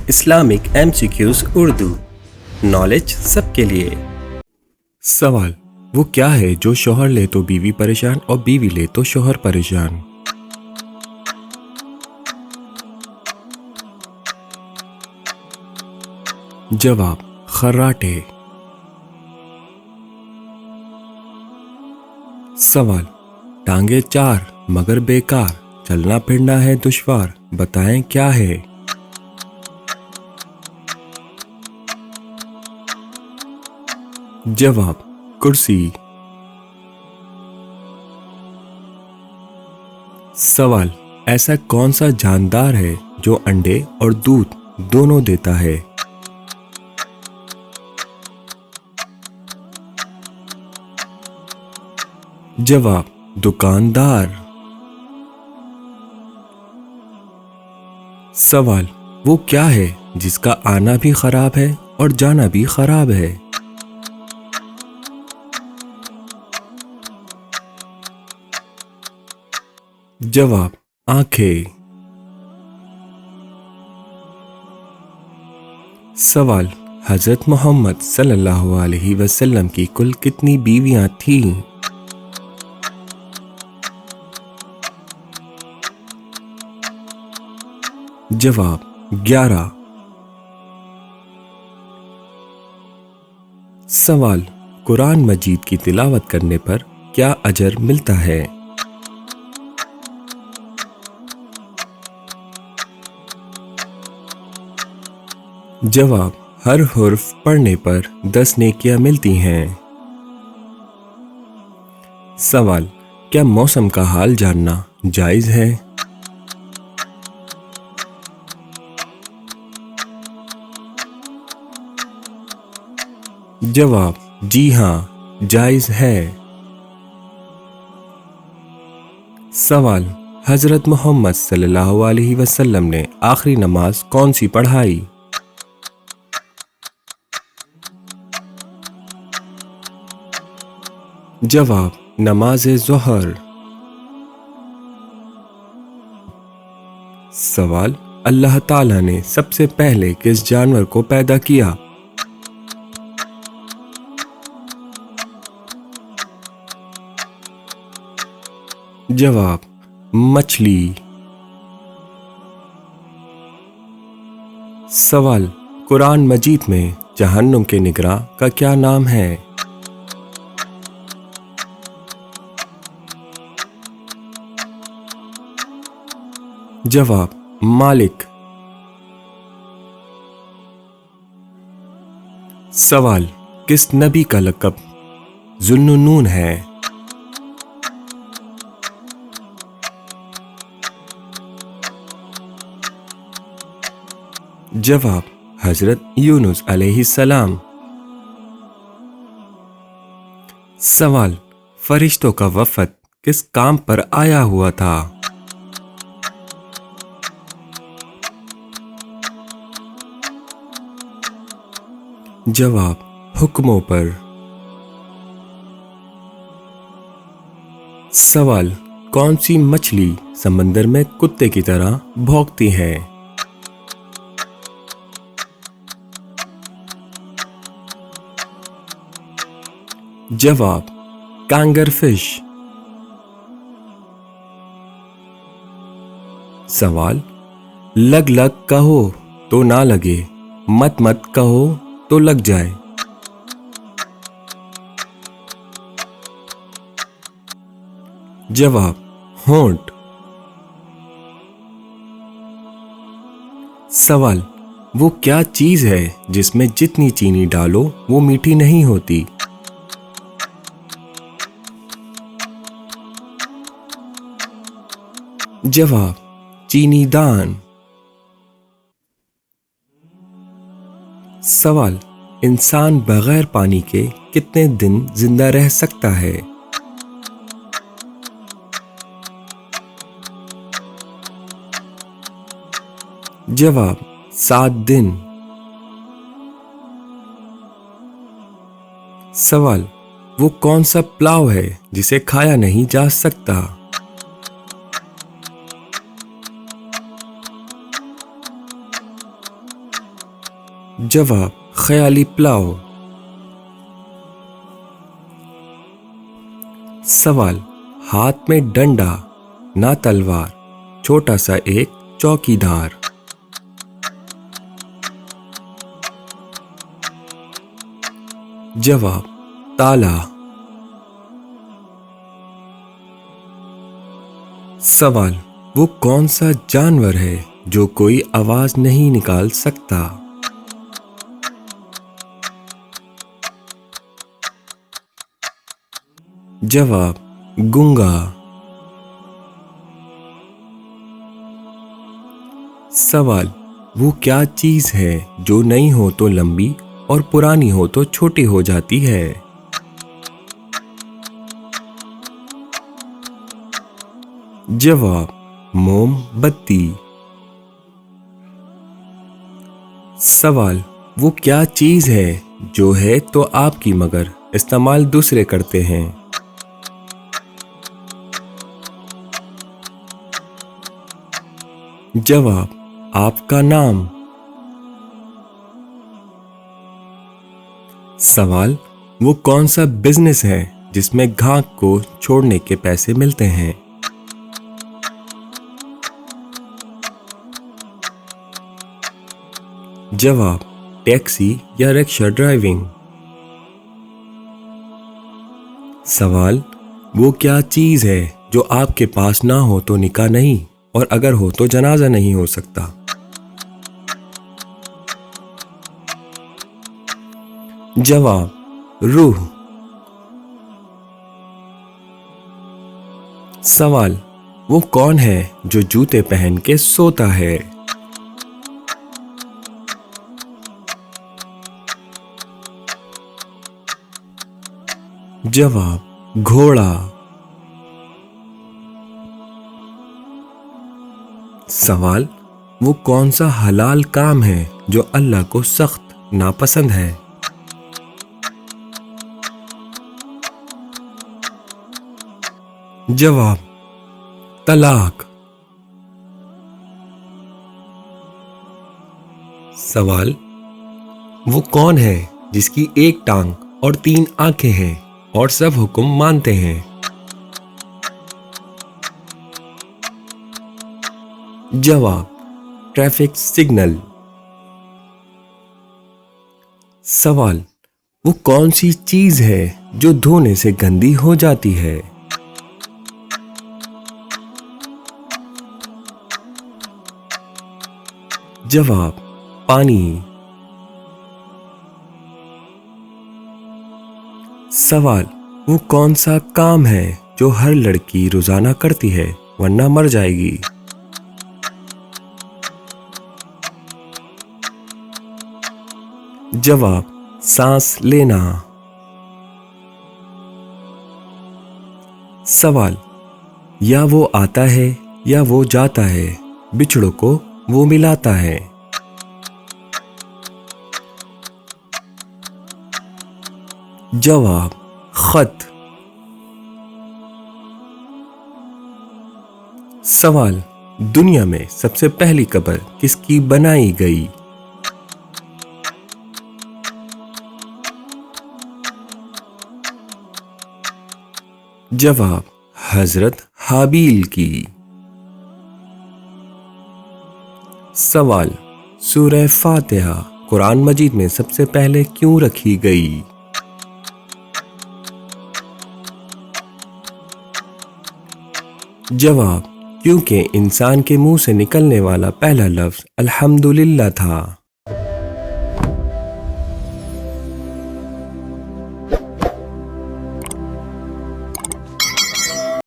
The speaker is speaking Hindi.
इस्लामिक एमसीक्यूज उर्दू, नॉलेज सबके लिए। सवाल, वो क्या है जो शौहर ले तो बीवी परेशान और बीवी ले तो शौहर परेशान? जवाब, खर्राटे। सवाल, टांगे चार मगर बेकार, चलना फिरना है दुश्वार, बताएं क्या है? जवाब, कुर्सी। सवाल, ऐसा कौन सा जानदार है जो अंडे और दूध दोनों देता है? जवाब, दुकानदार। सवाल, वो क्या है जिसका आना भी खराब है और जाना भी खराब है? जवाब, आंखें। सवाल, हजरत मोहम्मद सल्लल्लाहु अलैहि वसल्लम की कुल कितनी बीवियां थीं? जवाब, 11। सवाल, कुरान मजीद की तिलावत करने पर क्या अजर मिलता है? जवाब, हर हुर्फ पढ़ने पर 10 नेकियां मिलती हैं। सवाल, क्या मौसम का हाल जानना जायज है? जवाब, जी हाँ, जायज है। सवाल, हजरत मोहम्मद सल्लल्लाहु अलैहि वसल्लम ने आखिरी नमाज कौन सी पढ़ाई? जवाब, नमाज़े ज़ोहर। सवाल, अल्लाह ताला ने सबसे पहले किस जानवर को पैदा किया? जवाब, मछली। सवाल, कुरान मजीद में जहन्नुम के निगरां का क्या नाम है? जवाब, मालिक। सवाल, किस नबी का लक़ब ज़ुन्नुनून है? जवाब, हजरत यूनुस अलैहिस्सलाम। सवाल, फरिश्तों का वफ़द किस काम पर आया हुआ था? जवाब, हुक्मों पर। सवाल, कौन सी मछली समंदर में कुत्ते की तरह भौंकती है? जवाब, कैंगरफिश। सवाल, लग लग कहो तो ना लगे, मत मत कहो तो लग जाए। जवाब, होंठ। सवाल, वो क्या चीज है जिसमें जितनी चीनी डालो वो मीठी नहीं होती? जवाब, चीनीदान। सवाल, इंसान बगैर पानी के कितने दिन जिंदा रह सकता है? जवाब, 7 दिन। सवाल, वो कौन सा प्लाव है जिसे खाया नहीं जा सकता? जवाब ख्याली पुलाव। सवाल हाथ में डंडा ना तलवार, छोटा सा एक चौकीदार। जवाब ताला। सवाल वो कौन सा जानवर है जो कोई आवाज नहीं निकाल सकता? जवाब गूंगा। सवाल वो क्या चीज है जो नई हो तो लंबी और पुरानी हो तो छोटी हो जाती है? जवाब मोमबत्ती। सवाल वो क्या चीज है जो है तो आपकी मगर इस्तेमाल दूसरे करते हैं? जवाब आपका नाम। सवाल वो कौन सा बिजनेस है जिसमें घाक को छोड़ने के पैसे मिलते हैं? जवाब टैक्सी या रिक्शा ड्राइविंग। सवाल वो क्या चीज है जो आपके पास ना हो तो निकाह नहीं और अगर हो तो जनाजा नहीं हो सकता? जवाब रूह। सवाल वो कौन है जो जूते पहन के सोता है? जवाब घोड़ा। सवाल वो कौन सा हलाल काम है जो अल्लाह को सख्त नापसंद है? जवाब तलाक। सवाल वो कौन है जिसकी एक टांग और 3 आंखें हैं और सब हुक्म मानते हैं? जवाब ट्रैफिक सिग्नल। सवाल वो कौन सी चीज है जो धोने से गंदी हो जाती है? जवाब पानी। सवाल वो कौन सा काम है जो हर लड़की रोजाना करती है वरना मर जाएगी? जवाब सांस लेना। सवाल या वो आता है या वो जाता है, बिछड़ों को वो मिलाता है? जवाब खत। सवाल दुनिया में सबसे पहली कब्र किसकी बनाई गई? जवाब हजरत हाबील की। सवाल सूरह फातिहा कुरान मजीद में सबसे पहले क्यों रखी गई? जवाब क्योंकि इंसान के मुंह से निकलने वाला पहला लफ्ज अल्हम्दुलिल्लाह था।